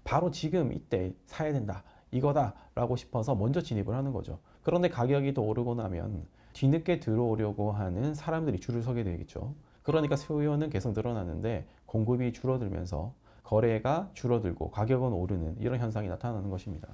바로 지금 이때 사야 된다, 이거다 라고 싶어서 먼저 진입을 하는 거죠. 그런데 가격이 더 오르고 나면 뒤늦게 들어오려고 하는 사람들이 줄을 서게 되겠죠. 그러니까 수요는 계속 늘어나는데 공급이 줄어들면서 거래가 줄어들고 가격은 오르는 이런 현상이 나타나는 것입니다.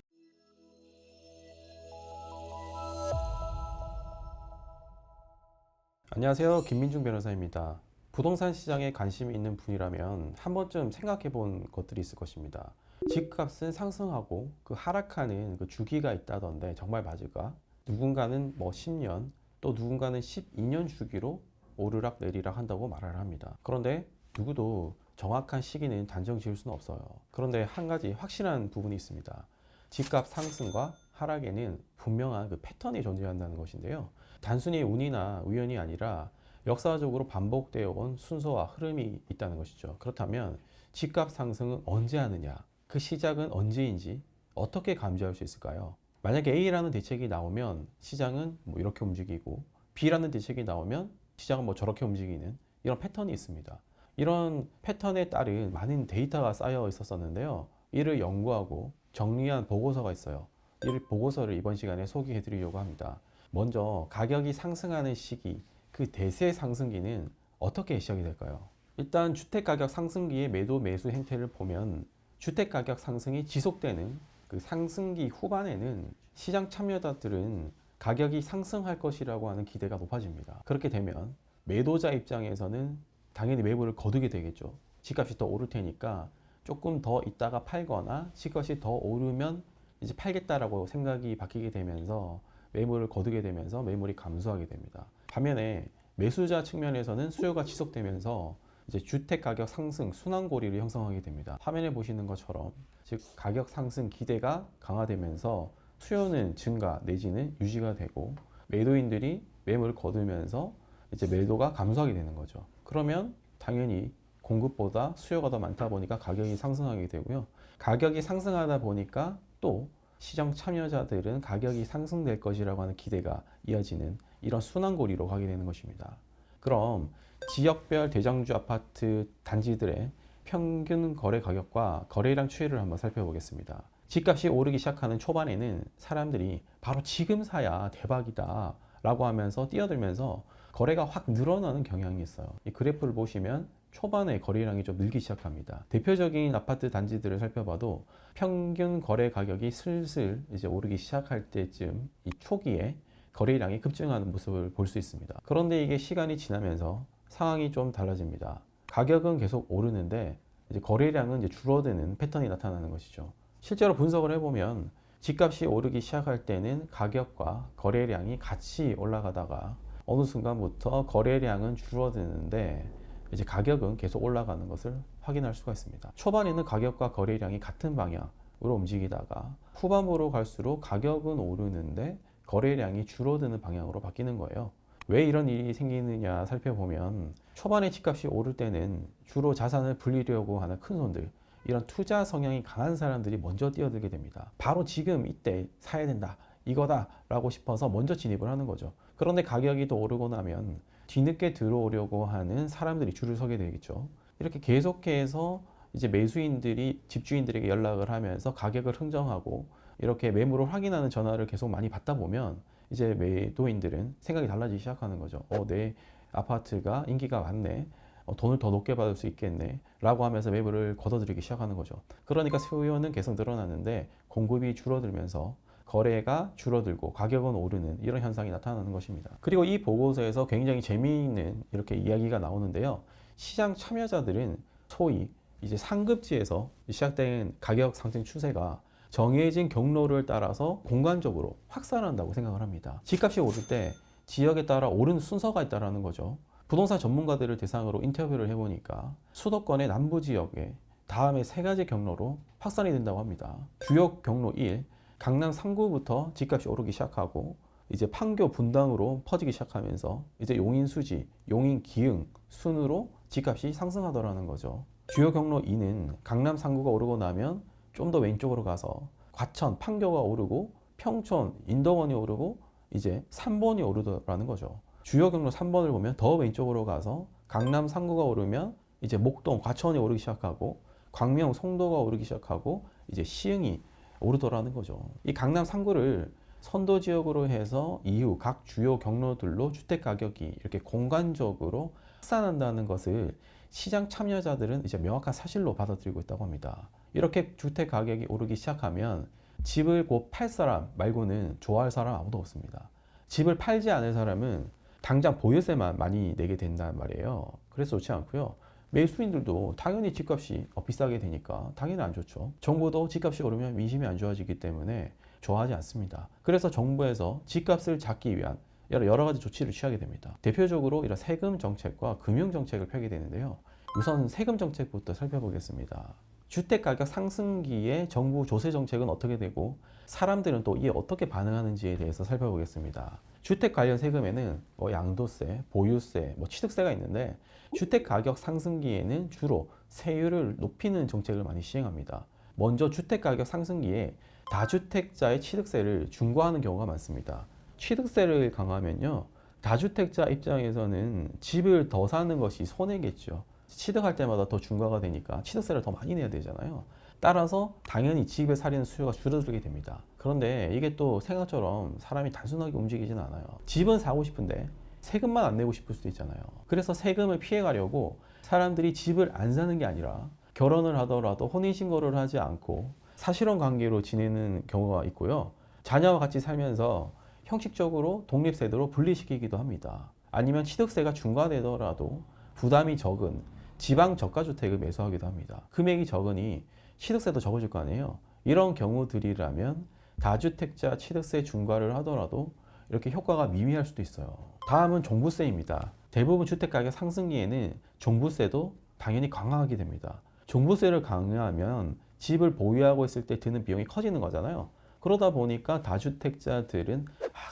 안녕하세요. 김민중 변호사입니다. 부동산 시장에 관심이 있는 분이라면 한 번쯤 생각해 본 것들이 있을 것입니다. 집값은 상승하고 그 하락하는 그 주기가 있다던데 정말 맞을까? 누군가는 뭐 10년, 또 누군가는 12년 주기로 오르락 내리락 한다고 말을 합니다. 그런데 누구도 정확한 시기는 단정 지을 수는 없어요. 그런데 한 가지 확실한 부분이 있습니다. 집값 상승과 하락에는 분명한 그 패턴이 존재한다는 것인데요. 단순히 운이나 우연이 아니라 역사적으로 반복되어 온 순서와 흐름이 있다는 것이죠. 그렇다면 집값 상승은 언제 하느냐? 그 시작은 언제인지 어떻게 감지할 수 있을까요? 만약에 A라는 대책이 나오면 시장은 뭐 이렇게 움직이고 B라는 대책이 나오면 시장은 뭐 저렇게 움직이는 이런 패턴이 있습니다. 이런 패턴에 따른 많은 데이터가 쌓여 있었는데요. 이를 연구하고 정리한 보고서가 있어요. 이 보고서를 이번 시간에 소개해 드리려고 합니다. 먼저 가격이 상승하는 시기, 그 대세 상승기는 어떻게 시작이 될까요? 일단 주택가격 상승기의 매도 매수 행태를 보면 주택가격 상승이 지속되는 그 상승기 후반에는 시장 참여자들은 가격이 상승할 것이라고 하는 기대가 높아집니다. 그렇게 되면 매도자 입장에서는 당연히 매물을 거두게 되겠죠. 집값이 더 오를 테니까 조금 더 있다가 팔거나 집값이 더 오르면 이제 팔겠다라고 생각이 바뀌게 되면서 매물을 거두게 되면서 매물이 감소하게 됩니다. 반면에 매수자 측면에서는 수요가 지속되면서 이제 주택 가격 상승 순환고리를 형성하게 됩니다. 화면에 보시는 것처럼 즉 가격 상승 기대가 강화되면서 수요는 증가 내지는 유지가 되고 매도인들이 매물을 거두면서 이제 매도가 감소하게 되는 거죠. 그러면 당연히 공급보다 수요가 더 많다 보니까 가격이 상승하게 되고요. 가격이 상승하다 보니까 또 시장 참여자들은 가격이 상승될 것이라고 하는 기대가 이어지는 이런 순환고리로 가게 되는 것입니다. 그럼 지역별 대장주 아파트 단지들의 평균 거래 가격과 거래량 추이를 한번 살펴보겠습니다. 집값이 오르기 시작하는 초반에는 사람들이 바로 지금 사야 대박이다 라고 하면서 뛰어들면서 거래가 확 늘어나는 경향이 있어요. 이 그래프를 보시면 초반에 거래량이 좀 늘기 시작합니다. 대표적인 아파트 단지들을 살펴봐도 평균 거래 가격이 슬슬 이제 오르기 시작할 때쯤 이 초기에 거래량이 급증하는 모습을 볼 수 있습니다. 그런데 이게 시간이 지나면서 상황이 좀 달라집니다. 가격은 계속 오르는데 이제 거래량은 이제 줄어드는 패턴이 나타나는 것이죠. 실제로 분석을 해보면 집값이 오르기 시작할 때는 가격과 거래량이 같이 올라가다가 어느 순간부터 거래량은 줄어드는데 이제 가격은 계속 올라가는 것을 확인할 수가 있습니다. 초반에는 가격과 거래량이 같은 방향으로 움직이다가 후반부로 갈수록 가격은 오르는데 거래량이 줄어드는 방향으로 바뀌는 거예요. 왜 이런 일이 생기느냐 살펴보면 초반에 집값이 오를 때는 주로 자산을 불리려고 하는 큰손들, 이런 투자 성향이 강한 사람들이 먼저 뛰어들게 됩니다. 바로 지금 이때 사야 된다, 이거다 라고 싶어서 먼저 진입을 하는 거죠. 그런데 가격이 더 오르고 나면 뒤늦게 들어오려고 하는 사람들이 줄을 서게 되겠죠. 이렇게 계속해서 이제 매수인들이 집주인들에게 연락을 하면서 가격을 흥정하고 이렇게 매물을 확인하는 전화를 계속 많이 받다 보면 이제 매도인들은 생각이 달라지기 시작하는 거죠. 내 아파트가 인기가 많네. 돈을 더 높게 받을 수 있겠네 라고 하면서 매물을 걷어들이기 시작하는 거죠. 그러니까 수요는 계속 늘어나는데 공급이 줄어들면서 거래가 줄어들고 가격은 오르는 이런 현상이 나타나는 것입니다. 그리고 이 보고서에서 굉장히 재미있는 이렇게 이야기가 나오는데요. 시장 참여자들은 소위 이제 상급지에서 시작된 가격 상승 추세가 정해진 경로를 따라서 공간적으로 확산한다고 생각을 합니다. 집값이 오를 때 지역에 따라 오르는 순서가 있다는 거죠. 부동산 전문가들을 대상으로 인터뷰를 해보니까 수도권의 남부 지역에 다음에 세 가지 경로로 확산이 된다고 합니다. 주요 경로 1, 강남 3구부터 집값이 오르기 시작하고 이제 판교 분당으로 퍼지기 시작하면서 이제 용인 수지, 용인 기흥 순으로 집값이 상승하더라는 거죠. 주요 경로 2는 강남 3구가 오르고 나면 좀 더 왼쪽으로 가서 과천, 판교가 오르고 평촌, 인덕원이 오르고 이제 3번이 오르더라는 거죠. 주요 경로 3번을 보면 더 왼쪽으로 가서 강남 3구가 오르면 이제 목동, 과천이 오르기 시작하고 광명, 송도가 오르기 시작하고 이제 시흥이 오르더라는 거죠. 이 강남 3구를 선도 지역으로 해서 이후 각 주요 경로들로 주택 가격이 이렇게 공간적으로 확산한다는 것을 시장 참여자들은 이제 명확한 사실로 받아들이고 있다고 합니다. 이렇게 주택 가격이 오르기 시작하면 집을 곧 팔 사람 말고는 좋아할 사람 아무도 없습니다. 집을 팔지 않을 사람은 당장 보유세만 많이 내게 된단 말이에요. 그래서 좋지 않고요. 매수인들도 당연히 집값이 비싸게 되니까 당연히 안 좋죠. 정부도 집값이 오르면 민심이 안 좋아지기 때문에 좋아하지 않습니다. 그래서 정부에서 집값을 잡기 위한 여러 가지 조치를 취하게 됩니다. 대표적으로 이런 세금 정책과 금융 정책을 펴게 되는데요. 우선 세금 정책부터 살펴보겠습니다. 주택 가격 상승기에 정부 조세 정책은 어떻게 되고 사람들은 또 이에 어떻게 반응하는지에 대해서 살펴보겠습니다. 주택 관련 세금에는 양도세, 보유세, 취득세가 있는데 주택 가격 상승기에는 주로 세율을 높이는 정책을 많이 시행합니다. 먼저 주택 가격 상승기에 다주택자의 취득세를 중과하는 경우가 많습니다. 취득세를 강화하면요, 다주택자 입장에서는 집을 더 사는 것이 손해겠죠. 취득할 때마다 더 중과가 되니까 취득세를 더 많이 내야 되잖아요. 따라서 당연히 집을 사려는 수요가 줄어들게 됩니다. 그런데 이게 또 생각처럼 사람이 단순하게 움직이진 않아요. 집은 사고 싶은데 세금만 안 내고 싶을 수도 있잖아요. 그래서 세금을 피해가려고 사람들이 집을 안 사는 게 아니라 결혼을 하더라도 혼인신고를 하지 않고 사실혼 관계로 지내는 경우가 있고요. 자녀와 같이 살면서 형식적으로 독립세대로 분리시키기도 합니다. 아니면 취득세가 중과되더라도 부담이 적은 지방 저가주택을 매수하기도 합니다. 금액이 적으니 취득세도 적어질 거 아니에요. 이런 경우들이라면 다주택자 취득세 중과를 하더라도 이렇게 효과가 미미할 수도 있어요. 다음은 종부세입니다. 대부분 주택가격 상승기에는 종부세도 당연히 강화하게 됩니다. 종부세를 강화하면 집을 보유하고 있을 때 드는 비용이 커지는 거잖아요. 그러다 보니까 다주택자들은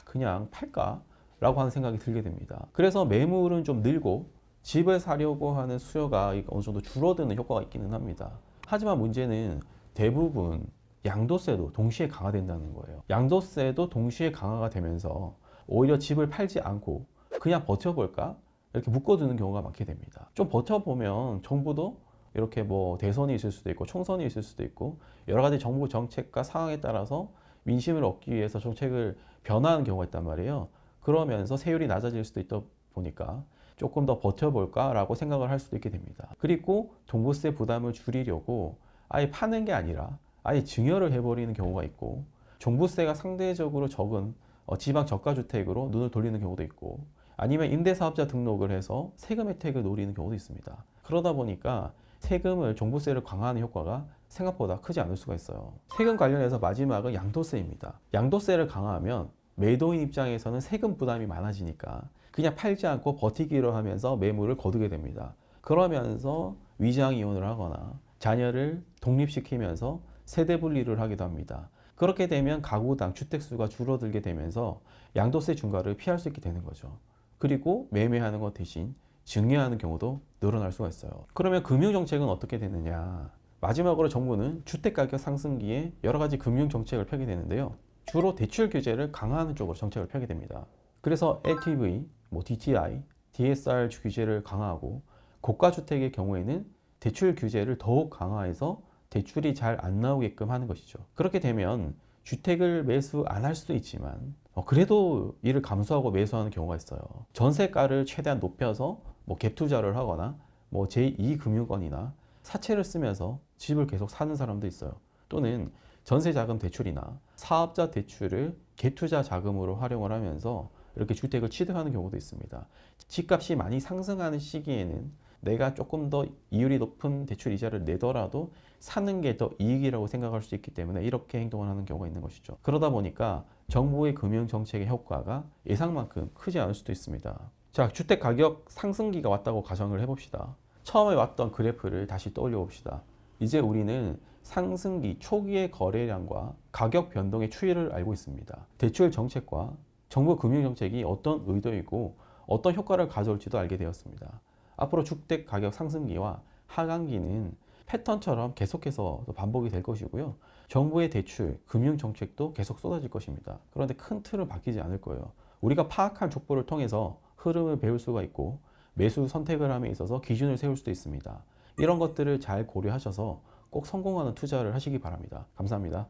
그냥 팔까? 라고 하는 생각이 들게 됩니다. 그래서 매물은 좀 늘고 집을 사려고 하는 수요가 어느 정도 줄어드는 효과가 있기는 합니다. 하지만 문제는 대부분 양도세도 동시에 강화된다는 거예요. 양도세도 동시에 강화가 되면서 오히려 집을 팔지 않고 그냥 버텨볼까? 이렇게 묶어두는 경우가 많게 됩니다. 좀 버텨보면 정부도 이렇게 대선이 있을 수도 있고 총선이 있을 수도 있고 여러 가지 정부 정책과 상황에 따라서 민심을 얻기 위해서 정책을 변화하는 경우가 있단 말이에요. 그러면서 세율이 낮아질 수도 있다 보니까 조금 더 버텨볼까라고 생각을 할 수도 있게 됩니다. 그리고 종부세 부담을 줄이려고 아예 파는 게 아니라 아예 증여를 해버리는 경우가 있고 종부세가 상대적으로 적은 지방 저가주택으로 눈을 돌리는 경우도 있고 아니면 임대사업자 등록을 해서 세금 혜택을 노리는 경우도 있습니다. 그러다 보니까 세금을 종부세를 강화하는 효과가 생각보다 크지 않을 수가 있어요. 세금 관련해서 마지막은 양도세입니다. 양도세를 강화하면 매도인 입장에서는 세금 부담이 많아지니까 그냥 팔지 않고 버티기로 하면서 매물을 거두게 됩니다. 그러면서 위장 이혼을 하거나 자녀를 독립시키면서 세대 분리를 하기도 합니다. 그렇게 되면 가구당 주택수가 줄어들게 되면서 양도세 중과를 피할 수 있게 되는 거죠. 그리고 매매하는 것 대신 증여하는 경우도 늘어날 수가 있어요. 그러면 금융정책은 어떻게 되느냐? 마지막으로 정부는 주택가격 상승기에 여러 가지 금융정책을 펴게 되는데요. 주로 대출 규제를 강화하는 쪽으로 정책을 펴게 됩니다. 그래서 LTV, DTI, DSR 규제를 강화하고 고가주택의 경우에는 대출 규제를 더욱 강화해서 대출이 잘 안 나오게끔 하는 것이죠. 그렇게 되면 주택을 매수 안 할 수도 있지만 그래도 이를 감수하고 매수하는 경우가 있어요. 전세가를 최대한 높여서 갭 투자를 하거나 제2금융권이나 사채를 쓰면서 집을 계속 사는 사람도 있어요. 또는 전세자금 대출이나 사업자 대출을 갭 투자 자금으로 활용을 하면서 이렇게 주택을 취득하는 경우도 있습니다. 집값이 많이 상승하는 시기에는 내가 조금 더 이율이 높은 대출 이자를 내더라도 사는 게 더 이익이라고 생각할 수 있기 때문에 이렇게 행동을 하는 경우가 있는 것이죠. 그러다 보니까 정부의 금융정책의 효과가 예상만큼 크지 않을 수도 있습니다. 자, 주택 가격 상승기가 왔다고 가정을 해봅시다. 처음에 왔던 그래프를 다시 떠올려 봅시다. 이제 우리는 상승기 초기의 거래량과 가격 변동의 추이를 알고 있습니다. 대출 정책과 정부 금융정책이 어떤 의도이고 어떤 효과를 가져올지도 알게 되었습니다. 앞으로 주택 가격 상승기와 하강기는 패턴처럼 계속해서 반복이 될 것이고요. 정부의 대출, 금융정책도 계속 쏟아질 것입니다. 그런데 큰 틀은 바뀌지 않을 거예요. 우리가 파악한 족보를 통해서 흐름을 배울 수가 있고 매수 선택을 함에 있어서 기준을 세울 수도 있습니다. 이런 것들을 잘 고려하셔서 꼭 성공하는 투자를 하시기 바랍니다. 감사합니다.